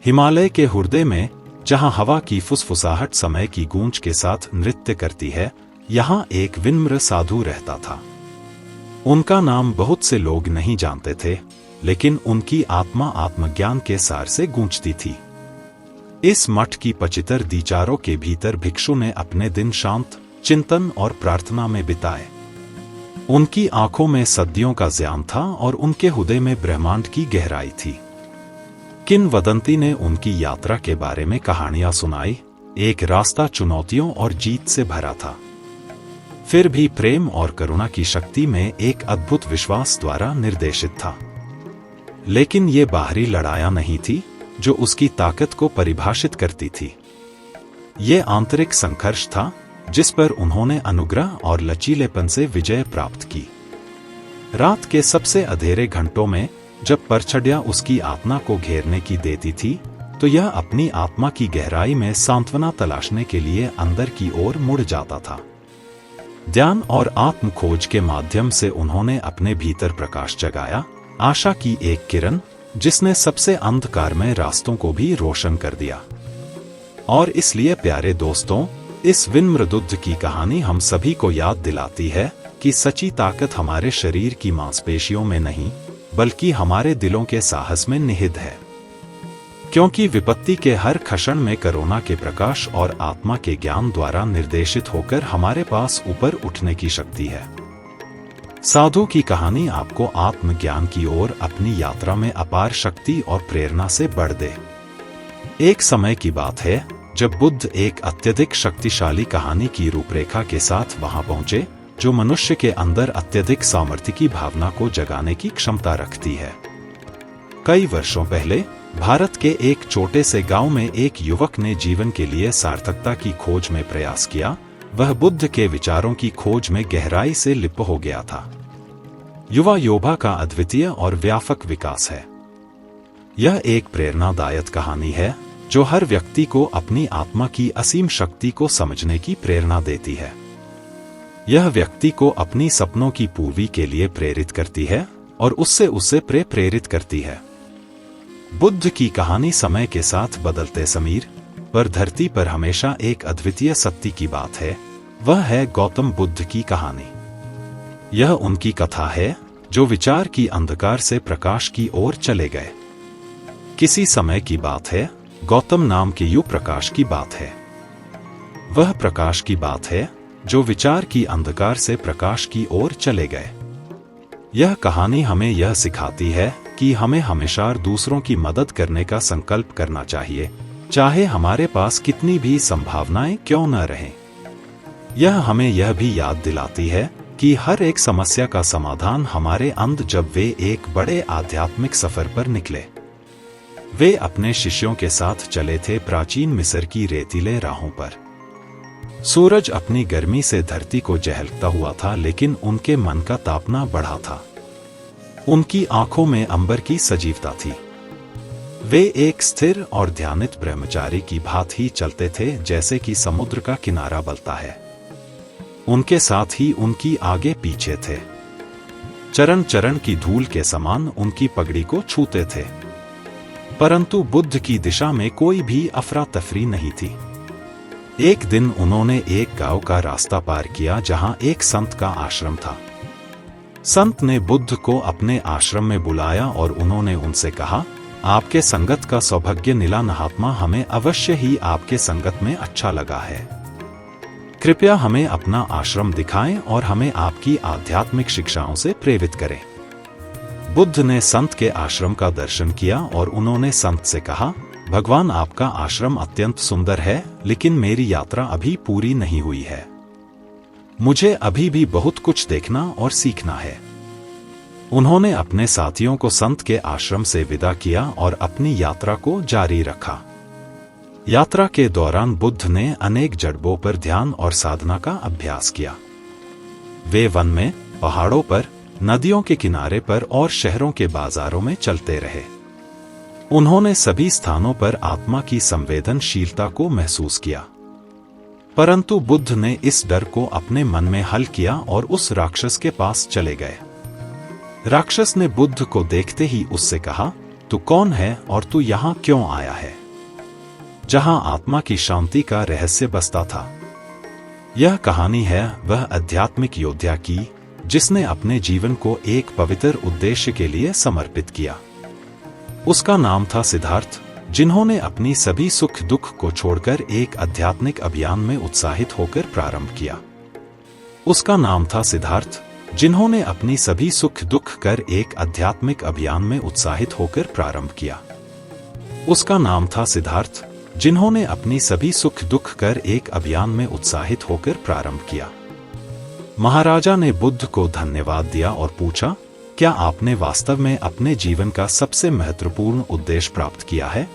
हिमालय के हृदय में, जहां हवा की फुसफुसाहट समय की गूंज के साथ नृत्य करती है, यहां एक विनम्र साधु रहता था। उनका नाम बहुत से लोग नहीं जानते थे, लेकिन उनकी आत्मा आत्मज्ञान के सार से गूंजती थी। इस मठ की पचितर दीचारों के भीतर भिक्षु ने अपने दिन शांत चिंतन और प्रार्थना में बिताए। उनकी आंखों में सदियों का ज्ञान था और उनके हृदय में ब्रह्मांड की गहराई थी। किंवदंती ने उनकी यात्रा के बारे में कहानियां सुनाई। एक रास्ता चुनौतियों और जीत से भरा था, फिर भी प्रेम और करुणा की शक्ति में एक अद्भुत विश्वास द्वारा निर्देशित था। लेकिन ये बाहरी लड़ाइयां नहीं थी जो उसकी ताकत को परिभाषित करती थी। ये आंतरिक संघर्ष था जिस पर उन्होंने अनुग्रह और लचीलेपन से विजय प्राप्त की। रात के सबसे अंधेरे घंटों में जब परछाइयां उसकी आत्मा को घेरने की देती थी, तो यह अपनी आत्मा की गहराई में सांत्वना तलाशने के लिए अंदर की ओर मुड़ जाता था। ध्यान और आत्म खोज के माध्यम से उन्होंने अपने भीतर प्रकाश जगाया, आशा की एक किरण जिसने सबसे अंधकारमय रास्तों को भी रोशन कर दिया। और इसलिए प्यारे दोस्तों, इस विनम्र दूत की कहानी हम सभी को याद दिलाती है कि सच्ची ताकत हमारे शरीर की मांसपेशियों में नहीं, बल्कि हमारे दिलों के साहस में निहित है। क्योंकि विपत्ति के हर क्षण में करुणा के प्रकाश और आत्मा के ज्ञान द्वारा निर्देशित होकर हमारे पास ऊपर उठने की शक्ति है। साधु की कहानी आपको आत्मज्ञान की ओर अपनी यात्रा में अपार शक्ति और प्रेरणा से बढ़ दे। एक समय की बात है जब बुद्ध एक अत्यधिक शक्तिशाली कहानी की रूपरेखा के साथ वहां पहुंचे, जो मनुष्य के अंदर अत्यधिक सामर्थ्य की भावना को जगाने की क्षमता रखती है। कई वर्षों पहले भारत के एक छोटे से गांव में एक युवक ने जीवन के लिए सार्थकता की खोज में प्रयास किया। वह बुद्ध के विचारों की खोज में गहराई से लिप्त हो गया था। युवा योभा का अद्वितीय और व्यापक विकास है। यह एक प्रेरणादायक कहानी है जो हर व्यक्ति को अपनी आत्मा की असीम शक्ति को समझने की प्रेरणा देती है। यह व्यक्ति को अपनी सपनों की पूर्ति के लिए प्रेरित करती है और उससे प्रेरित करती है। बुद्ध की कहानी समय के साथ बदलते समीर पर धरती पर हमेशा एक अद्वितीय सत्य की बात है, वह है गौतम बुद्ध की कहानी। यह उनकी कथा है जो विचार की अंधकार से प्रकाश की ओर चले गए। किसी समय की बात है, गौतम नाम के युग प्रकाश की बात है। वह प्रकाश की बात है जो विचार की अंधकार से प्रकाश की ओर चले गए। यह कहानी हमें यह सिखाती है कि हमें हमेशा दूसरों की मदद करने का संकल्प करना चाहिए, चाहे हमारे पास कितनी भी संभावनाएं क्यों न रहें। यह हमें यह भी याद दिलाती है कि हर एक समस्या का समाधान हमारे अंदर जब वे एक बड़े आध्यात्मिक सफर पर निकले। वे अपने शिष्यों के साथ चले थे प्राचीन मिस्र की रेतीले राहों पर। सूरज अपनी गर्मी से धरती को जहलता हुआ था, लेकिन उनके मन का तापना बढ़ा था। उनकी आंखों में अंबर की सजीवता थी। वे एक स्थिर और ध्यानित ब्रह्मचारी की भांति ही चलते थे, जैसे कि समुद्र का किनारा बलता है। उनके साथ ही उनकी आगे पीछे थे। चरण चरण की धूल के समान उनकी पगड़ी को छूते थे। परंतु बुद्ध की दिशा में कोई भी अफरा तफरी नहीं थी। एक दिन उन्होंने एक गांव का रास्ता पार किया जहां एक संत का आश्रम था। संत ने बुद्ध को अपने आश्रम में बुलाया और उन्होंने उनसे कहा, आपके संगत का सौभाग्य नीला महात्मा, हमें अवश्य ही आपके संगत में अच्छा लगा है। कृपया हमें अपना आश्रम दिखाएं और हमें आपकी आध्यात्मिक शिक्षाओं से प्रेरित करें। बुद्ध ने संत के आश्रम का दर्शन किया और उन्होंने संत से कहा, भगवान, आपका आश्रम अत्यंत सुंदर है, लेकिन मेरी यात्रा अभी पूरी नहीं हुई है। मुझे अभी भी बहुत कुछ देखना और सीखना है। उन्होंने अपने साथियों को संत के आश्रम से विदा किया और अपनी यात्रा को जारी रखा। यात्रा के दौरान बुद्ध ने अनेक जड़बों पर ध्यान और साधना का अभ्यास किया। वे वन में, पहाड़ों पर, नदियों के किनारे पर और शहरों के बाजारों में चलते रहे। उन्होंने सभी स्थानों पर आत्मा की संवेदनशीलता को महसूस किया। परंतु बुद्ध ने इस डर को अपने मन में हल किया और उस राक्षस के पास चले गए। राक्षस ने बुद्ध को देखते ही उससे कहा, तू कौन है और तू यहाँ क्यों आया है? जहां आत्मा की शांति का रहस्य बसता था। यह कहानी है वह आध्यात्मिक योद्धा की जिसने अपने जीवन को एक पवित्र उद्देश्य के लिए समर्पित किया। उसका नाम था सिद्धार्थ, जिन्होंने अपनी सभी सुख दुख को छोड़कर एक आध्यात्मिक अभियान में उत्साहित होकर प्रारंभ किया। उसका नाम था सिद्धार्थ, जिन्होंने अपनी सभी सुख दुख कर एक आध्यात्मिक अभियान में उत्साहित होकर प्रारंभ किया। उसका नाम था सिद्धार्थ, जिन्होंने अपनी सभी सुख दुख कर एक अभियान में उत्साहित होकर प्रारंभ किया। महाराजा ने बुद्ध को धन्यवाद दिया और पूछा, क्या आपने वास्तव में अपने जीवन का सबसे महत्वपूर्ण उद्देश्य प्राप्त किया है?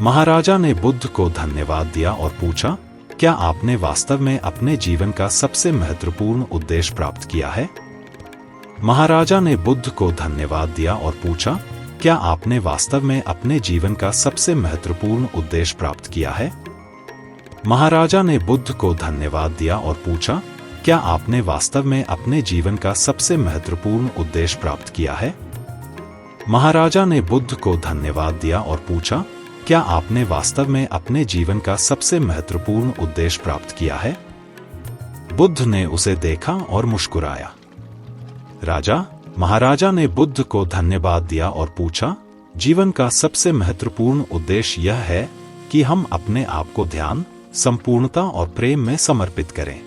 महाराजा ने बुद्ध को धन्यवाद दिया और पूछा, क्या आपने वास्तव में अपने जीवन का सबसे महत्वपूर्ण उद्देश्य प्राप्त किया है? महाराजा ने बुद्ध को धन्यवाद दिया और पूछा, क्या आपने वास्तव में अपने जीवन का सबसे महत्वपूर्ण उद्देश्य प्राप्त किया है? महाराजा ने बुद्ध को धन्यवाद दिया और पूछा, क्या आपने वास्तव में अपने जीवन का सबसे महत्वपूर्ण उद्देश्य प्राप्त किया है? महाराजा ने बुद्ध को धन्यवाद दिया और पूछा, क्या आपने वास्तव में अपने जीवन का सबसे महत्वपूर्ण उद्देश्य प्राप्त किया है? बुद्ध ने उसे देखा और मुस्कुराया। राजा, महाराजा ने बुद्ध को धन्यवाद दिया और पूछा, जीवन का सबसे महत्वपूर्ण उद्देश्य यह है कि हम अपने आप को ध्यान, संपूर्णता और प्रेम में समर्पित करें।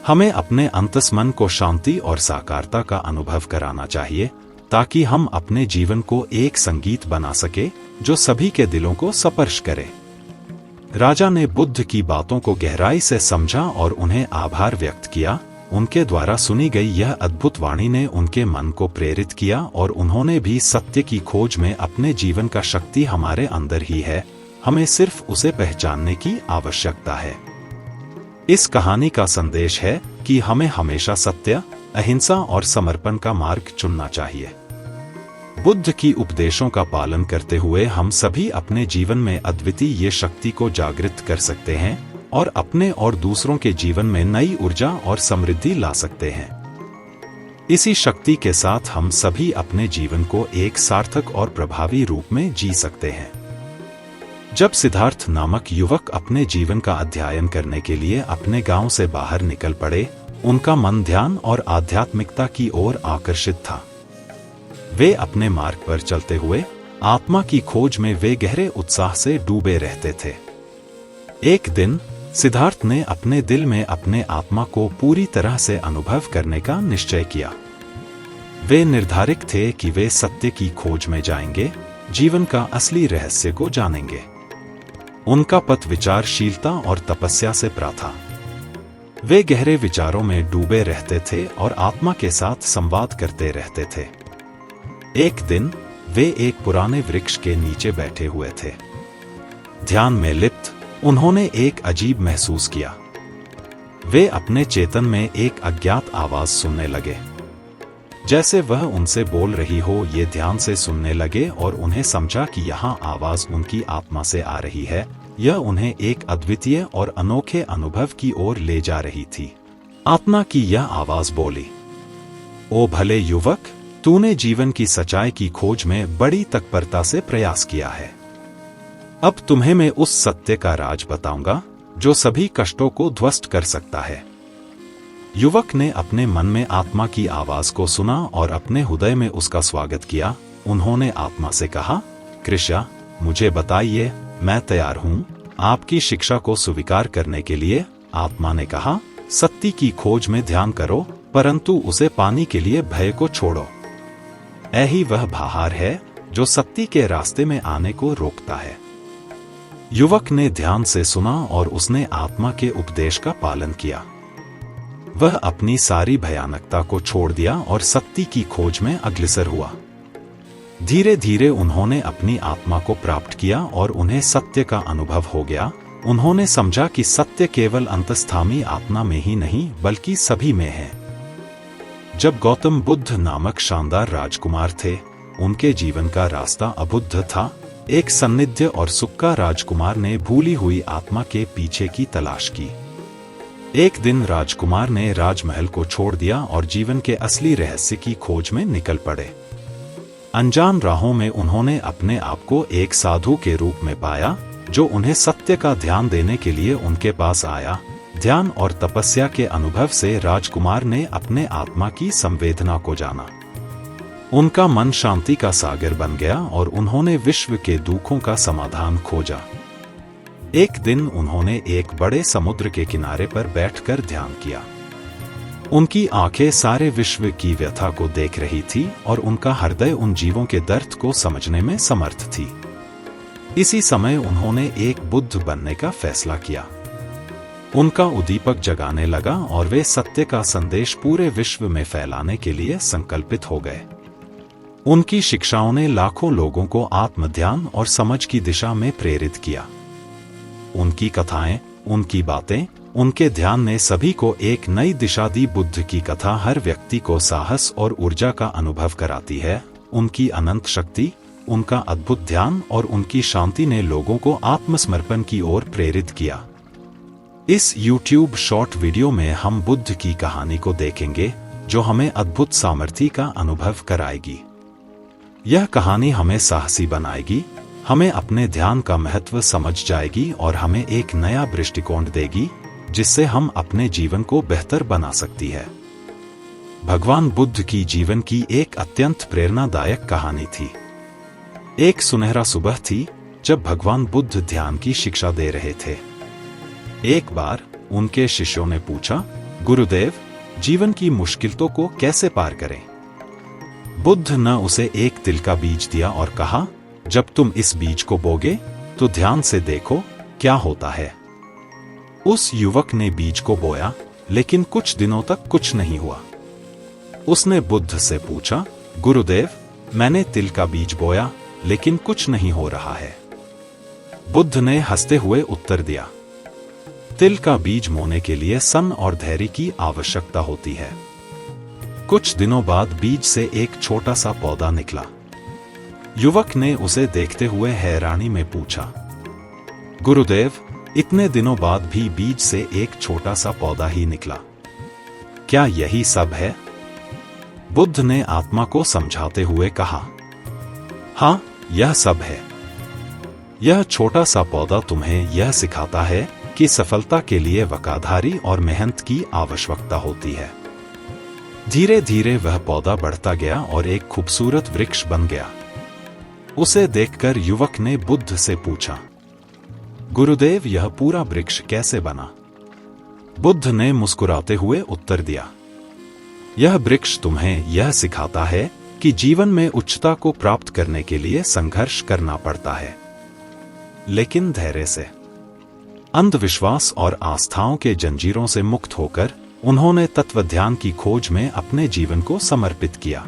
हमें अपने अंतस्मन को शांति और साकारता का अनुभव कराना चाहिए ताकि हम अपने जीवन को एक संगीत बना सके जो सभी के दिलों को स्पर्श करे। राजा ने बुद्ध की बातों को गहराई से समझा और उन्हें आभार व्यक्त किया। उनके द्वारा सुनी गई यह अद्भुत वाणी ने उनके मन को प्रेरित किया और उन्होंने भी सत्य की खोज में अपने जीवन का शक्ति हमारे अंदर ही है, हमें सिर्फ उसे पहचानने की आवश्यकता है। इस कहानी का संदेश है कि हमें हमेशा सत्य, अहिंसा और समर्पण का मार्ग चुनना चाहिए। बुद्ध की उपदेशों का पालन करते हुए हम सभी अपने जीवन में अद्वितीय ये शक्ति को जागृत कर सकते हैं और अपने और दूसरों के जीवन में नई ऊर्जा और समृद्धि ला सकते हैं। इसी शक्ति के साथ हम सभी अपने जीवन को एक सार्थक और प्रभावी रूप में जी सकते हैं। जब सिद्धार्थ नामक युवक अपने जीवन का अध्ययन करने के लिए अपने गांव से बाहर निकल पड़े, उनका मन ध्यान और आध्यात्मिकता की ओर आकर्षित था। वे अपने मार्ग पर चलते हुए आत्मा की खोज में वे गहरे उत्साह से डूबे रहते थे। एक दिन सिद्धार्थ ने अपने दिल में अपने आत्मा को पूरी तरह से अनुभव करने का निश्चय किया। वे निर्धारित थे कि वे सत्य की खोज में जाएंगे, जीवन का असली रहस्य को जानेंगे। उनका पथ विचारशीलता और तपस्या से भरा था। वे गहरे विचारों में डूबे रहते थे और आत्मा के साथ संवाद करते रहते थे। एक दिन वे एक पुराने वृक्ष के नीचे बैठे हुए थे। ध्यान में लिप्त उन्होंने एक अजीब महसूस किया। वे अपने चेतन में एक अज्ञात आवाज सुनने लगे, जैसे वह उनसे बोल रही हो। ये ध्यान से सुनने लगे और उन्हें समझा कि यहाँ आवाज उनकी आत्मा से आ रही है। यह उन्हें एक अद्वितीय और अनोखे अनुभव की ओर ले जा रही थी। आत्मा की यह आवाज बोली, ओ भले युवक, तूने जीवन की सच्चाई की खोज में बड़ी तत्परता से प्रयास किया है। अब तुम्हें मैं उस सत्य का राज बताऊंगा जो सभी कष्टों को ध्वस्त कर सकता है। युवक ने अपने मन में आत्मा की आवाज को सुना और अपने हृदय में उसका स्वागत किया। उन्होंने आत्मा से कहा, कृष्या, मुझे बताइए, मैं तैयार हूं आपकी शिक्षा को स्वीकार करने के लिए। आत्मा ने कहा, सत्य की खोज में ध्यान करो, परंतु उसे पाने के लिए भय को छोड़ो। यही वह बहार है जो सत्य के रास्ते में आने को रोकता है। युवक ने ध्यान से सुना और उसने आत्मा के उपदेश का पालन किया। वह अपनी सारी भयानकता को छोड़ दिया और सत्य की खोज में अग्रसर हुआ। धीरे धीरे उन्होंने अपनी आत्मा को प्राप्त किया और उन्हें सत्य का अनुभव हो गया। उन्होंने समझा कि सत्य केवल अंतस्थामी आत्मा में ही नहीं बल्कि सभी में है। जब गौतम बुद्ध नामक शानदार राजकुमार थे, उनके जीवन का रास्ता अबुद्ध था। एक सन्निध्य और सुख का राजकुमार ने भूली हुई आत्मा के पीछे की तलाश की। एक दिन राजकुमार ने राजमहल को छोड़ दिया और जीवन के असली रहस्य की खोज में निकल पड़े। अनजान राहों में उन्होंने अपने आप को एक साधु के रूप में पाया, जो उन्हें सत्य का ध्यान देने के लिए उनके पास आया। ध्यान और तपस्या के अनुभव से राजकुमार ने अपने आत्मा की संवेदना को जाना। उनका मन शांति का सागर बन गया और उन्होंने विश्व के दुखों का समाधान खोजा। एक दिन उन्होंने एक बड़े समुद्र के किनारे पर बैठकर ध्यान किया। उनकी आंखें सारे विश्व की व्यथा को देख रही थी और उनका हृदय उन जीवों के दर्द को समझने में समर्थ थी। इसी समय उन्होंने एक बुद्ध बनने का फैसला किया। उनका उद्दीपक जगाने लगा और वे सत्य का संदेश पूरे विश्व में फैलाने के लिए संकल्पित हो गए। उनकी शिक्षाओं ने लाखों लोगों को आत्मध्यान और समझ की दिशा में प्रेरित किया। उनकी कथाएं, उनकी बातें, उनके ध्यान ने सभी को एक नई दिशा दी। बुद्ध की कथा हर व्यक्ति को साहस और ऊर्जा का अनुभव कराती है। उनकी अनंत शक्ति, उनका अद्भुत ध्यान और उनकी शांति ने लोगों को आत्मसमर्पण की ओर प्रेरित किया। इस YouTube शॉर्ट वीडियो में हम बुद्ध की कहानी को देखेंगे, जो हमें अद्भुत सामर्थ्य का अनुभव कराएगी। यह कहानी हमें साहसी बनाएगी, हमें अपने ध्यान का महत्व समझ जाएगी और हमें एक नया दृष्टिकोण देगी, जिससे हम अपने जीवन को बेहतर बना सकती है। भगवान बुद्ध की जीवन की एक अत्यंत प्रेरणादायक कहानी थी। एक सुनहरा सुबह थी जब भगवान बुद्ध ध्यान की शिक्षा दे रहे थे। एक बार उनके शिष्यों ने पूछा, गुरुदेव, जीवन की मुश्किलों को कैसे पार करें? बुद्ध ने उसे एक तिल का बीज दिया और कहा, जब तुम इस बीज को बोगे तो ध्यान से देखो क्या होता है। उस युवक ने बीज को बोया, लेकिन कुछ दिनों तक कुछ नहीं हुआ। उसने बुद्ध से पूछा, गुरुदेव, मैंने तिल का बीज बोया, लेकिन कुछ नहीं हो रहा है। बुद्ध ने हंसते हुए उत्तर दिया, तिल का बीज बोने के लिए सन और धैर्य की आवश्यकता होती है। कुछ दिनों बाद बीज से एक छोटा सा पौधा निकला। युवक ने उसे देखते हुए हैरानी में पूछा, गुरुदेव, इतने दिनों बाद भी बीज से एक छोटा सा पौधा ही निकला, क्या यही सब है? बुद्ध ने आत्मा को समझाते हुए कहा, हाँ, यह सब है। यह छोटा सा पौधा तुम्हें यह सिखाता है कि सफलता के लिए वफादारी और मेहनत की आवश्यकता होती है। धीरे धीरे वह पौधा बढ़ता गया और एक खूबसूरत वृक्ष बन गया। उसे देखकर युवक ने बुद्ध से पूछा, गुरुदेव, यह पूरा वृक्ष कैसे बना? बुद्ध ने मुस्कुराते हुए उत्तर दिया, यह वृक्ष तुम्हें यह सिखाता है कि जीवन में उच्चता को प्राप्त करने के लिए संघर्ष करना पड़ता है, लेकिन धैर्य से। अंधविश्वास और आस्थाओं के जंजीरों से मुक्त होकर उन्होंने तत्वज्ञान की खोज में अपने जीवन को समर्पित किया।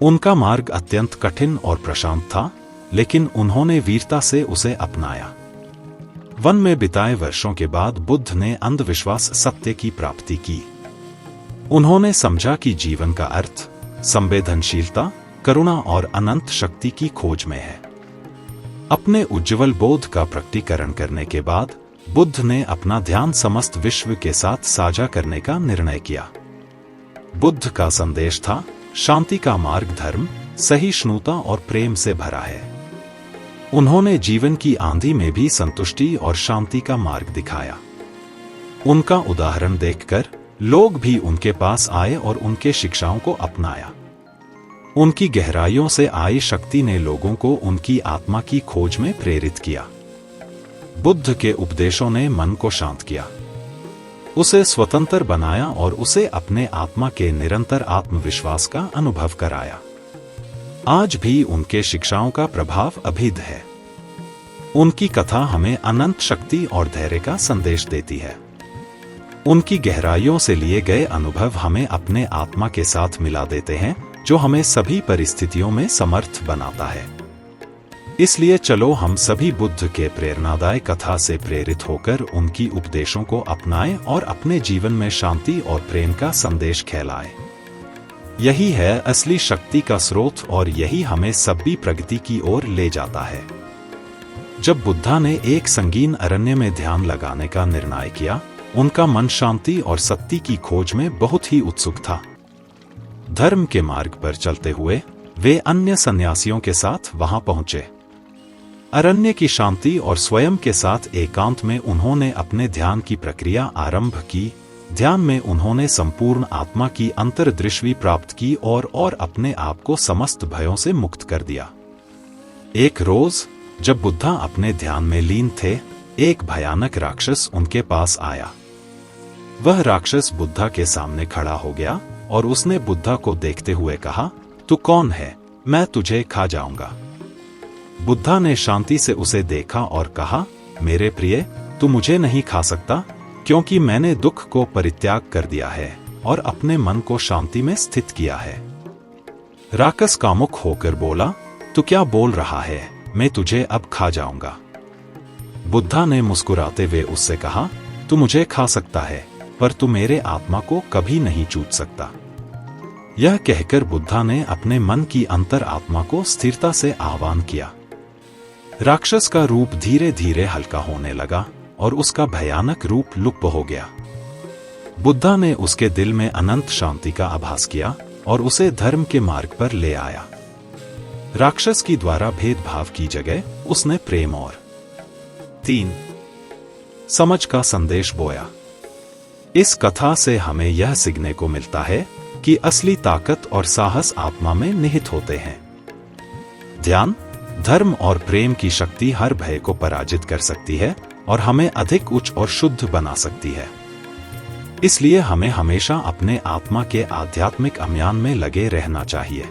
उनका मार्ग अत्यंत कठिन और प्रशांत था, लेकिन उन्होंने वीरता से उसे अपनाया। वन में बिताए वर्षों के बाद बुद्ध ने अंधविश्वास सत्य की प्राप्ति की। उन्होंने समझा कि जीवन का अर्थ संवेदनशीलता, करुणा और अनंत शक्ति की खोज में है। अपने उज्ज्वल बोध का प्रकटीकरण करने के बाद बुद्ध ने अपना ध्यान समस्त विश्व के साथ साझा करने का निर्णय किया। बुद्ध का संदेश था, शांति का मार्ग धर्म, सहिष्णुता और प्रेम से भरा है। उन्होंने जीवन की आंधी में भी संतुष्टि और शांति का मार्ग दिखाया। उनका उदाहरण देखकर लोग भी उनके पास आए और उनके शिक्षाओं को अपनाया। उनकी गहराइयों से आई शक्ति ने लोगों को उनकी आत्मा की खोज में प्रेरित किया। बुद्ध के उपदेशों ने मन को शांत किया, उसे स्वतंत्र बनाया और उसे अपने आत्मा के निरंतर आत्मविश्वास का अनुभव कराया। आज भी उनके शिक्षाओं का प्रभाव अभिद है। उनकी कथा हमें अनंत शक्ति और धैर्य का संदेश देती है। उनकी गहराइयों से लिए गए अनुभव हमें अपने आत्मा के साथ मिला देते हैं, जो हमें सभी परिस्थितियों में समर्थ बनाता है। इसलिए चलो हम सभी बुद्ध के प्रेरणादायक कथा से प्रेरित होकर उनकी उपदेशों को अपनाएं और अपने जीवन में शांति और प्रेम का संदेश फैलाएं। यही है असली शक्ति का स्रोत और यही हमें सभी प्रगति की ओर ले जाता है। जब बुद्धा ने एक संगीन अरण्य में ध्यान लगाने का निर्णय किया, उनका मन शांति और सत्य की खोज में बहुत ही उत्सुक था। धर्म के मार्ग पर चलते हुए वे अन्य सन्यासियों के साथ वहां पहुंचे। अरण्य की शांति और स्वयं के साथ एकांत में उन्होंने अपने ध्यान की प्रक्रिया आरंभ की। ध्यान में उन्होंने संपूर्ण आत्मा की अंतर्दृष्टि प्राप्त की और अपने आप को समस्त भयों से मुक्त कर दिया। एक रोज जब बुद्धा अपने ध्यान में लीन थे, एक भयानक राक्षस उनके पास आया। वह राक्षस बुद्धा के सामने खड़ा हो गया और उसने बुद्धा को देखते हुए कहा, तू कौन है? मैं तुझे खा जाऊंगा। बुद्धा ने शांति से उसे देखा और कहा, मेरे प्रिय, तू मुझे नहीं खा सकता, क्योंकि मैंने दुख को परित्याग कर दिया है और अपने मन को शांति में स्थित किया है। राक्षस कामुक होकर बोला, तू क्या बोल रहा है? मैं तुझे अब खा जाऊंगा। बुद्धा ने मुस्कुराते हुए उससे कहा, तू मुझे खा सकता है, पर तू मेरे आत्मा को कभी नहीं चूट सकता। यह कहकर बुद्धा ने अपने मन की अंतर आत्मा को स्थिरता से आह्वान किया। राक्षस का रूप धीरे धीरे हल्का होने लगा और उसका भयानक रूप लुप्त हो गया। बुद्धा ने उसके दिल में अनंत शांति का आभास किया और उसे धर्म के मार्ग पर ले आया। राक्षस की द्वारा भेदभाव की जगह उसने प्रेम और 3 समझ का संदेश बोया। इस कथा से हमें यह सीखने को मिलता है कि असली ताकत और साहस आत्मा में निहित होते हैं। ध्यान, धर्म और प्रेम की शक्ति हर भय को पराजित कर सकती है और हमें अधिक उच्च और शुद्ध बना सकती है। इसलिए हमें हमेशा अपने आत्मा के आध्यात्मिक अभियान में लगे रहना चाहिए।